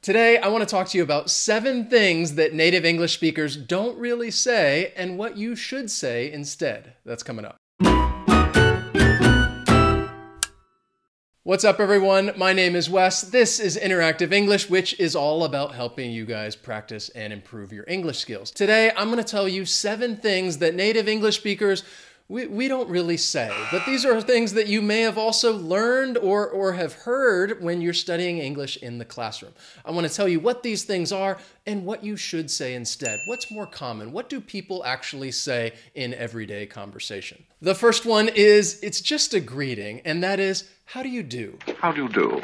Today, I want to talk to you about 7 things that native English speakers don't really say and what you should say instead. That's coming up. What's up, everyone? My name is Wes. This is Interactive English, which is all about helping you guys practice and improve your English skills. Today, I'm going to tell you 7 things that native English speakers we don't really say, but these are things that you may have also learned or have heard when you're studying English in the classroom. I want to tell you what these things are and what you should say instead. What's more common? What do people actually say in everyday conversation? The first one is, it's just a greeting, and that is, how do you do? How do you do?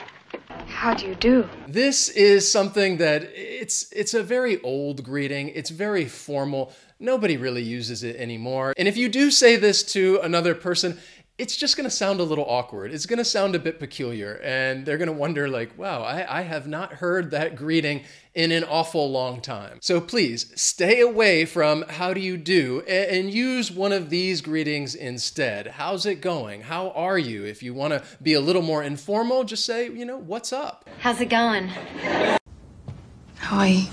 How do you do? This is something that it's a very old greeting. It's very formal. Nobody really uses it anymore. And if you do say this to another person, it's just going to sound a little awkward. It's going to sound a bit peculiar. And they're going to wonder like, wow, I have not heard that greeting in an awful long time. So please stay away from how do you do and use one of these greetings instead. How's it going? How are you? If you want to be a little more informal, just say, what's up? How's it going? How are you?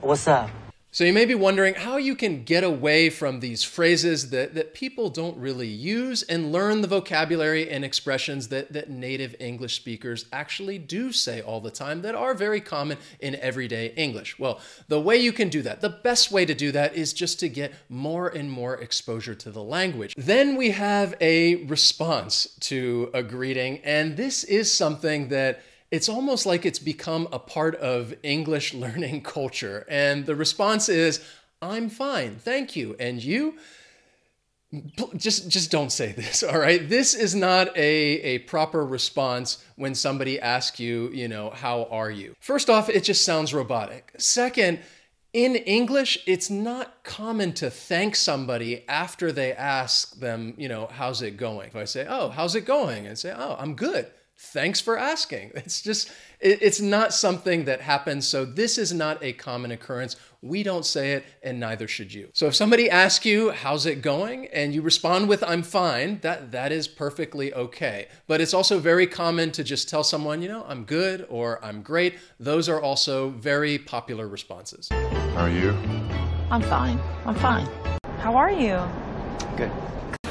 What's up? So you may be wondering how you can get away from these phrases that people don't really use and learn the vocabulary and expressions that native English speakers actually do say all the time that are very common in everyday English. Well, the way you can do that, the best way to do that is just to get more and more exposure to the language. Then we have a response to a greeting, and this is something that it's almost like it's become a part of English learning culture. And the response is, I'm fine, thank you. And you? Just don't say this, all right? This is not a proper response when somebody asks you, how are you? First off, it just sounds robotic. Second, in English, it's not common to thank somebody after they ask them, how's it going? If I say, oh, how's it going? And say, oh, I'm good. Thanks for asking. It's not something that happens. So this is not a common occurrence. We don't say it, and neither should you. So if somebody asks you, how's it going? And you respond with, I'm fine, that is perfectly okay. But it's also very common to just tell someone, I'm good or I'm great. Those are also very popular responses. How are you? I'm fine. I'm fine. How are you? Good.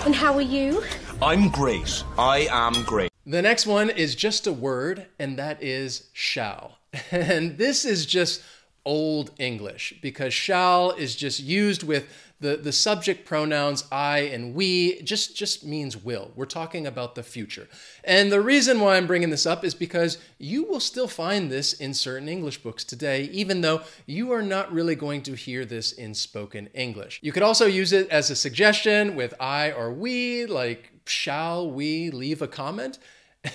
And how are you? I'm great. I am great. The next one is just a word, and that is shall. And this is just old English because shall is just used with the subject pronouns I and we, just means will. We're talking about the future. And the reason why I'm bringing this up is because you will still find this in certain English books today, even though you are not really going to hear this in spoken English. You could also use it as a suggestion with I or we, like, shall we leave a comment?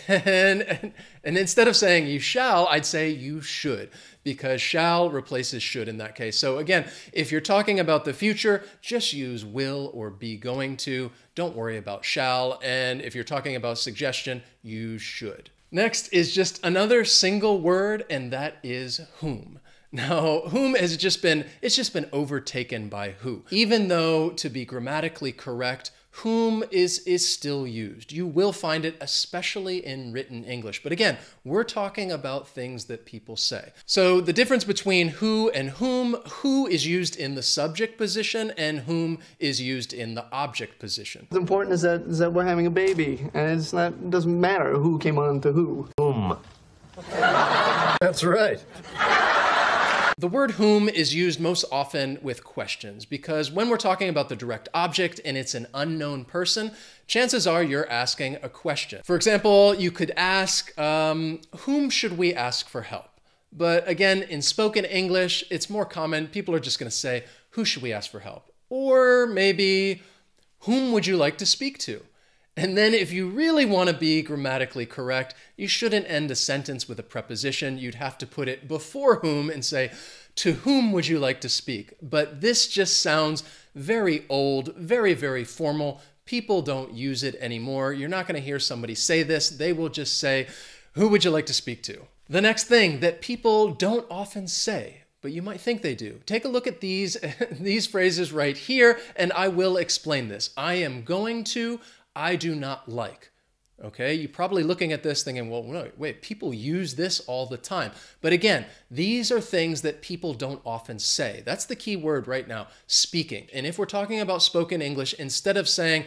And instead of saying you shall, I'd say you should, because shall replaces should in that case. So again, if you're talking about the future, just use will or be going to. Don't worry about shall. And if you're talking about suggestion, you should. Next is just another single word, and that is whom. Now, whom has just been overtaken by who. Even though, to be grammatically correct, whom is still used. You will find it especially in written English. But again, we're talking about things that people say. So the difference between who and who is used in the subject position and whom is used in the object position. What's important is that we're having a baby, and it doesn't matter who came on to who. Whom? That's right. The word whom is used most often with questions because when we're talking about the direct object and it's an unknown person, chances are you're asking a question. For example, you could ask, whom should we ask for help? But again, in spoken English, it's more common. People are just going to say, who should we ask for help? Or maybe, whom would you like to speak to? And then if you really want to be grammatically correct, you shouldn't end a sentence with a preposition. You'd have to put it before whom and say, to whom would you like to speak? But this just sounds very old, very, very formal. People don't use it anymore. You're not going to hear somebody say this. They will just say, who would you like to speak to? The next thing that people don't often say, but you might think they do. Take a look at these phrases right here, and I will explain this. I am going to, I do not like. Okay, you're probably looking at this thinking, well, no, wait, people use this all the time. But again, these are things that people don't often say. That's the key word right now, speaking. And if we're talking about spoken English, instead of saying,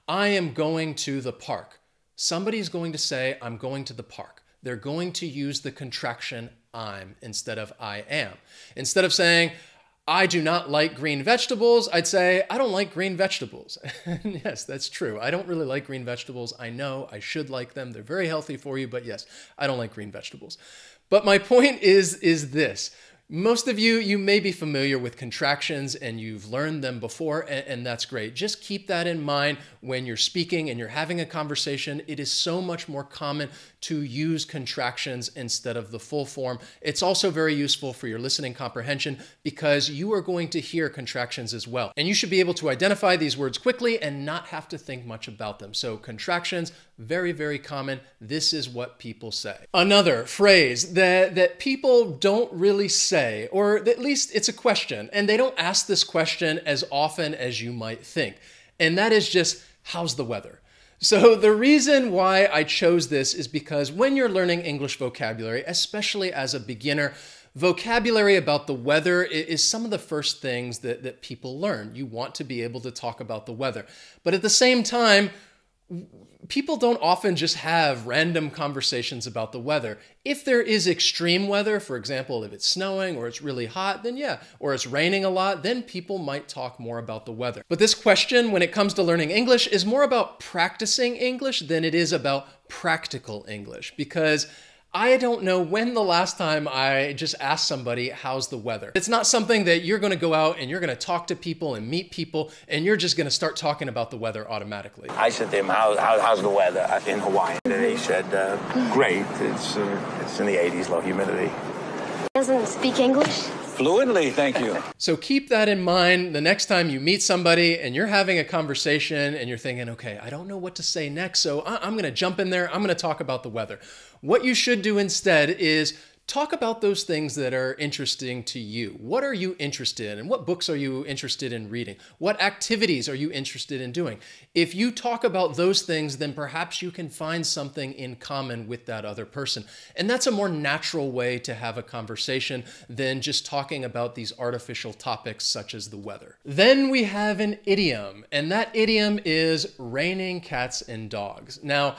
I am going to the park, somebody's going to say, I'm going to the park. They're going to use the contraction I'm instead of I am. Instead of saying, I do not like green vegetables, I'd say, I don't like green vegetables. Yes, that's true. I don't really like green vegetables. I know I should like them. They're very healthy for you, but yes, I don't like green vegetables. But my point is this. Most of you may be familiar with contractions and you've learned them before, and that's great. Just keep that in mind when you're speaking and you're having a conversation. It is so much more common to use contractions instead of the full form. It's also very useful for your listening comprehension because you are going to hear contractions as well. And you should be able to identify these words quickly and not have to think much about them. So contractions, very, very common. This is what people say. Another phrase that people don't really say, or at least it's a question, and they don't ask this question as often as you might think. And that is just, how's the weather? So the reason why I chose this is because when you're learning English vocabulary, especially as a beginner, vocabulary about the weather is some of the first things that people learn. You want to be able to talk about the weather. But at the same time, people don't often just have random conversations about the weather. If there is extreme weather, for example, if it's snowing or it's really hot, then yeah, or it's raining a lot, then people might talk more about the weather. But this question, when it comes to learning English, is more about practicing English than it is about practical English, because I don't know when the last time I just asked somebody, how's the weather? It's not something that you're going to go out and you're going to talk to people and meet people and you're just going to start talking about the weather automatically. I said to him, how's the weather in Hawaii? And he said, great. It's in the 80s, low humidity. Doesn't speak English? Fluently, thank you. So keep that in mind the next time you meet somebody and you're having a conversation and you're thinking, okay, I don't know what to say next, so I'm going to jump in there. I'm going to talk about the weather. What you should do instead is talk about those things that are interesting to you. What are you interested in? What books are you interested in reading? What activities are you interested in doing? If you talk about those things, then perhaps you can find something in common with that other person. And that's a more natural way to have a conversation than just talking about these artificial topics such as the weather. Then we have an idiom, and that idiom is raining cats and dogs. Now,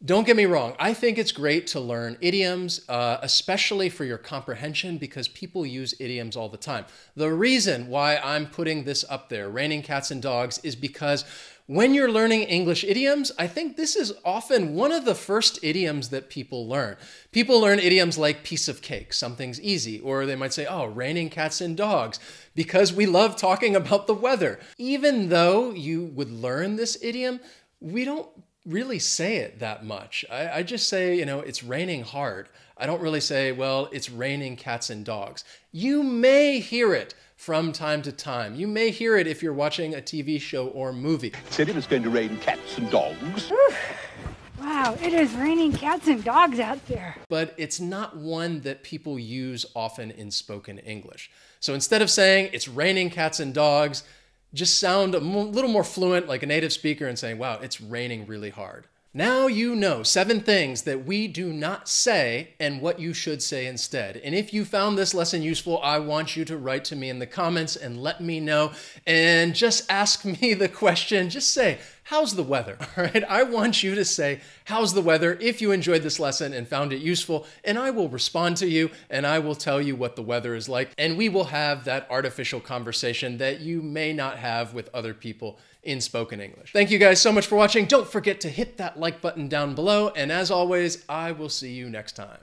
don't get me wrong, I think it's great to learn idioms, especially for your comprehension, because people use idioms all the time. The reason why I'm putting this up there, raining cats and dogs, is because when you're learning English idioms, I think this is often one of the first idioms that people learn. People learn idioms like piece of cake, something's easy, or they might say, oh, raining cats and dogs, because we love talking about the weather. Even though you would learn this idiom, we don't really say it that much. I just say, it's raining hard. I don't really say, well, it's raining cats and dogs. You may hear it from time to time. You may hear it if you're watching a TV show or movie. Said it was going to rain cats and dogs. Wow, it is raining cats and dogs out there. But it's not one that people use often in spoken English. So instead of saying it's raining cats and dogs, just sound a little more fluent like a native speaker and saying, wow, it's raining really hard. Now you know 7 things that we do not say and what you should say instead. And if you found this lesson useful, I want you to write to me in the comments and let me know. And just ask me the question. Just say, how's the weather? All right. I want you to say, how's the weather if you enjoyed this lesson and found it useful. And I will respond to you and I will tell you what the weather is like. And we will have that artificial conversation that you may not have with other people in spoken English. Thank you guys so much for watching. Don't forget to hit that like button down below. And as always, I will see you next time.